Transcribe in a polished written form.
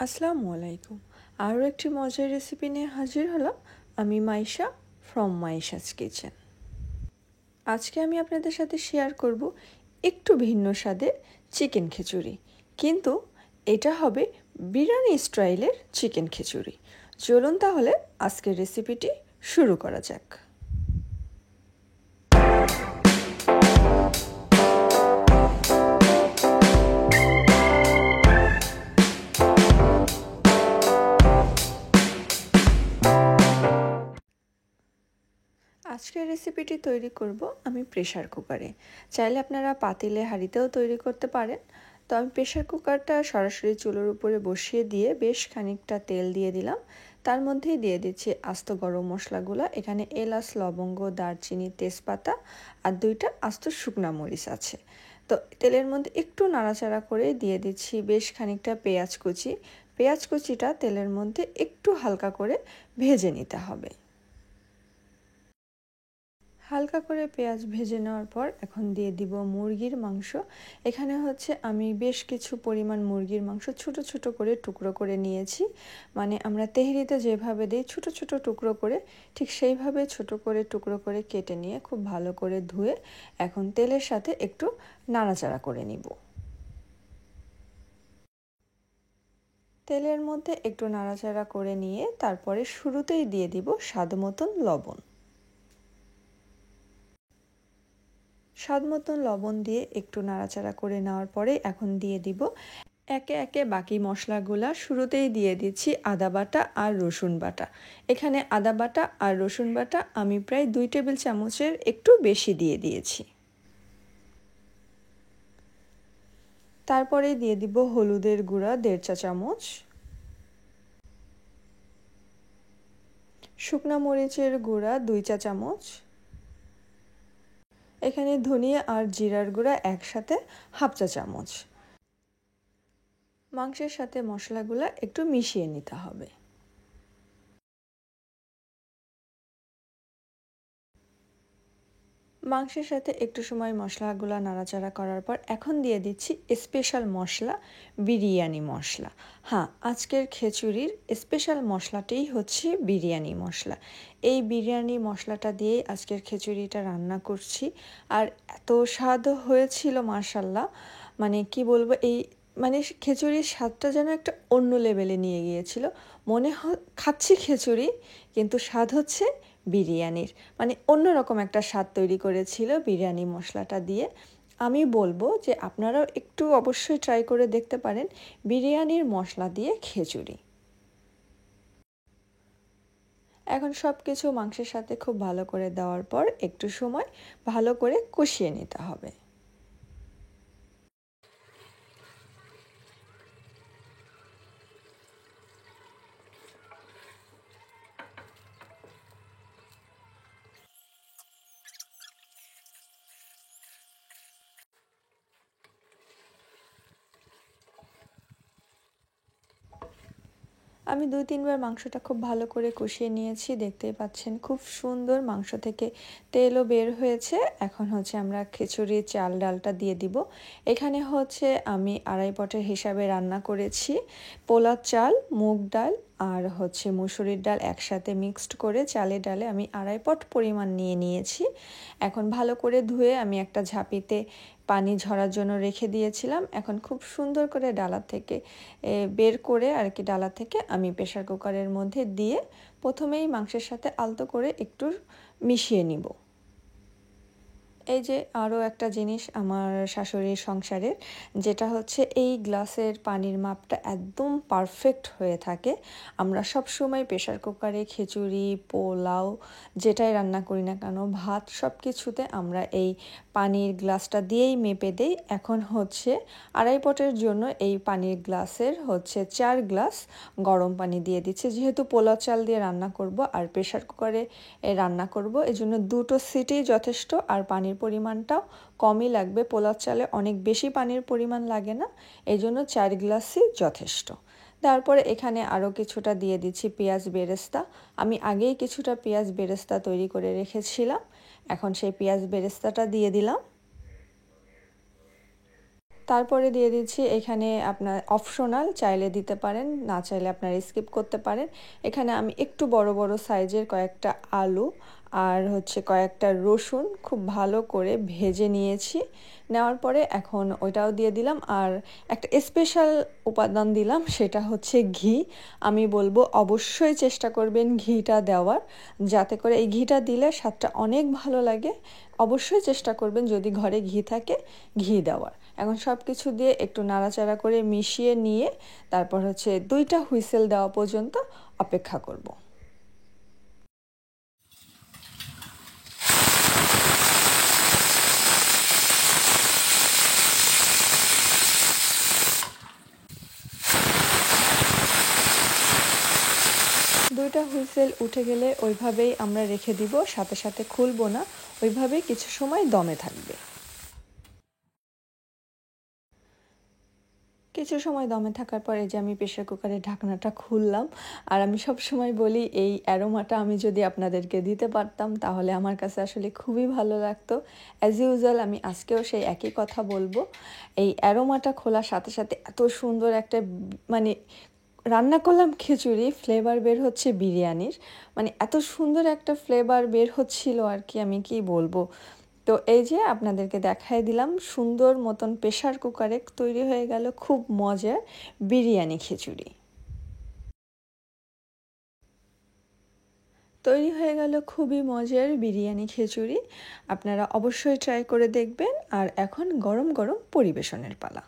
আসসালামু আলাইকুম। আরও একটি মজার রেসিপি নিয়ে হাজির হলাম। আমি মাইশা ফ্রম মাইশাস কিচেন। আজকে আমি আপনাদের সাথে শেয়ার করব একটু ভিন্ন স্বাদের চিকেন খিচুড়ি, কিন্তু এটা হবে বিরিয়ানি স্টাইলের চিকেন খিচুড়ি। চলুন তাহলে আজকের রেসিপিটি শুরু করা যাক। আজকের রেসিপিটি তৈরি করব আমি প্রেসার কুকারে। চাইলে আপনারা পাতিলে হাঁড়িতেও তৈরি করতে পারেন। তো আমি প্রেসার কুকারটা সরাসরি চুলোর উপরে বসিয়ে দিয়ে বেশ খানিকটা তেল দিয়ে দিলাম। তার মধ্যেই দিয়ে দিচ্ছি আস্ত গরম মশলাগুলো। এখানে এলাচ, লবঙ্গ, দারচিনি, তেজপাতা আর 2টা আস্ত শুকনা মরিচ আছে। তো তেলের মধ্যে একটু নাড়াচাড়া করে দিয়ে দিচ্ছি বেশ খানিকটা পেঁয়াজ কুচি। পেঁয়াজ কুচিটা তেলের মধ্যে একটু হালকা করে ভেজে নিতে হবে। হালকা করে পেঁয়াজ ভেজে নেওয়ার পর এখন দিয়ে দিব মুরগির মাংস। এখানে হচ্ছে আমি বেশ কিছু পরিমাণ মুরগির মাংস ছোট ছোট করে টুকরো করে নিয়েছি। মানে আমরা তেহরিতে যেভাবে দিই ছোট ছোট টুকরো করে, ঠিক সেইভাবে ছোট করে টুকরো করে কেটে নিয়ে খুব ভালো করে ধুয়ে এখন তেলের সাথে একটু নাড়াচাড়া করে নিব। তেলের মধ্যে একটু নাড়াচাড়া করে নিয়ে তারপরে শুরুতেই দিয়ে দিব স্বাদ মতন লবণ। স্বাদ মতন লবণ দিয়ে একটু নাড়াচাড়া করে নেওয়ার পরে এখন দিয়ে দিব একে একে বাকি মশলাগুলা। শুরুতেই দিয়ে দিচ্ছি আদা বাটা আর রসুন বাটা। এখানে আদা বাটা আর রসুন বাটা আমি প্রায় 2 টেবিল চামচের একটু বেশি দিয়ে দিয়েছি। তারপরে দিয়ে দিব হলুদের গুঁড়া 1.5 চা চামচ, শুকনা মরিচের গুঁড়া 2 চা চামচ, এখানে ধনিয়া আর জিরার গুঁড়া একসাথে 1/2 চা চামচ। মাংসের সাথে মশলাগুলো একটু মিশিয়ে নিতে হবে। মাংসের সাথে একটু সময় মশলাগুলো নাড়াচাড়া করার পর এখন দিয়ে দিচ্ছি স্পেশাল মশলা, বিরিয়ানি মশলা। হ্যাঁ, আজকের খিচুড়ির স্পেশাল মশলাটাই হচ্ছে বিরিয়ানি মশলা। এই বিরিয়ানি মশলাটা দিয়েই আজকের খিচুড়িটা রান্না করছি। আর এত স্বাদ হয়েছিল মাশাল্লাহ, মানে কি বলবো, এই মানে খিচুড়ির স্বাদটা যেন একটা অন্য লেভেলে নিয়ে গিয়েছিল। মনে খাচ্ছি খিচুড়ি, কিন্তু স্বাদ হচ্ছে বিরিয়ানির। মানে অন্যরকম একটা স্বাদ তৈরি করেছিল বিরিয়ানি মশলাটা দিয়ে। আমি বলবো যে আপনারাও একটু অবশ্যই ট্রাই করে দেখতে পারেন বিরিয়ানির মশলা দিয়ে খিচুড়ি। এখন সব কিছু মাংসের সাথে খুব ভালো করে দেওয়ার পর একটু সময় ভালো করে কষিয়ে নিতে হবে। আমি 2-3 বার মাংসটা খুব ভালো করে কষিয়ে নিয়েছি। দেখতেই পাচ্ছেন খুব সুন্দর মাংস থেকে তেলও বের হয়েছে। এখন হচ্ছে আমরা খিচুড়ির চাল ডালটা দিয়ে দিব। এখানে হচ্ছে আমি 2.5 পটের হিসাবে রান্না করেছি। পোলার চাল, মুগ ডাল আর হচ্ছে মুসুরির ডাল একসাথে মিক্সড করে চালে ডালে আমি 2.5 পট পরিমাণ নিয়ে নিয়েছি। এখন ভালো করে ধুয়ে আমি একটা ঝাঁপিতে পানি ঝরার জন্য রেখে দিয়েছিলাম। এখন খুব সুন্দর করে ডালা থেকে বের করে আর কি, ডালা থেকে আমি প্রেসার কুকারের মধ্যে দিয়ে প্রথমেই মাংসের সাথে আলতো করে একটু মিশিয়ে নিব। এই যে আরও একটা জিনিস আমার শাশুড়ির সংসারের, যেটা হচ্ছে এই গ্লাসের পানির মাপটা একদম পারফেক্ট হয়ে থাকে। আমরা সব সময় প্রেসার কুকারে খিচুড়ি, পোলাও যেটাই রান্না করি না কেন, ভাত, সব কিছুতে আমরা এই পানির গ্লাসটা দিয়েই মেপে দেই। এখন হচ্ছে 2.5 পটের জন্য এই পানির গ্লাসের হচ্ছে 4 গ্লাস গরম পানি দিয়ে দিচ্ছি। যেহেতু পোলাও চাল দিয়ে রান্না করব আর প্রেসার কুকারে রান্না করব, এজন্য 2টো সিটি যথেষ্ট। আর পানির পরিমাণটাও কমই লাগবে, পোলাও চালে অনেক বেশি পানির পরিমাণ লাগে না, এই জন্য 4 গ্লাসই যথেষ্ট। তারপরে এখানে আরও কিছুটা দিয়ে দিচ্ছি পেঁয়াজ বেরেস্তা। আমি আগেই কিছুটা পেঁয়াজ বেরেস্তা তৈরি করে রেখেছিলাম, এখন সেই পেঁয়াজ বেরেস্তাটা দিয়ে দিলাম। তারপরে দিয়ে দিচ্ছি এখানে আপনার অপশনাল, চাইলে দিতে পারেন, না চাইলে আপনারা স্কিপ করতে পারেন। এখানে আমি একটু বড় বড় সাইজের কয়েকটা আলু আর হচ্ছে কয়েকটা রসুন খুব ভালো করে ভেজে নিয়েছি। নেওয়ার পরে এখন ওইটাও দিয়ে দিলাম আর একটা স্পেশাল উপাদান দিলাম, সেটা হচ্ছে ঘি। আমি বলবো অবশ্যই চেষ্টা করবেন ঘিটা দেওয়ার, যাতে করে এই ঘিটা দিলে স্বাদটা অনেক ভালো লাগে। অবশ্যই চেষ্টা করবেন যদি ঘরে ঘি থাকে ঘি দেওয়ার। এখন সব কিছু দিয়ে একটু নাড়াচাড়া করে মিশিয়ে নিয়ে তারপর হচ্ছে 2টা হুইসেল দেওয়া পর্যন্ত অপেক্ষা করব। দুইটা হুইসেল উঠে গেলে ওইভাবেই আমরা রেখে দিব, সাথে সাথে খুলবো না, ওইভাবেই কিছু সময় দমে থাকবে। কিছু সময় দমে থাকার পরে যে আমি প্রেশার কুকারের ঢাকনাটা খুললাম, আর আমি সব সময় বলি এই অ্যারোমাটা আমি যদি আপনাদেরকে দিতে পারতাম তাহলে আমার কাছে আসলে খুবই ভালো লাগতো। অ্যাজ ইউজুয়াল আমি আজকেও সেই একই কথা বলবো। এই অ্যারোমাটা খোলার সাথে সাথে এত সুন্দর একটা মানে রান্না করলাম খিচুড়ি, ফ্লেভার বের হচ্ছে বিরিয়ানির, মানে এত সুন্দর একটা ফ্লেভার বের হচ্ছিল আর কি, আমি কি বলবো। তো এই যে আপনাদেরকে দেখাই দিলাম, সুন্দর মতন প্রেশার কুকারে তৈরি হয়ে গেল খুব মজার বিরিয়ানি খিচুড়ি। তৈরি হয়ে গেল খুবই মজার বিরিয়ানি খিচুড়ি। আপনারা অবশ্যই ট্রাই করে দেখবেন। আর এখন গরম গরম পরিবেশনের পালা।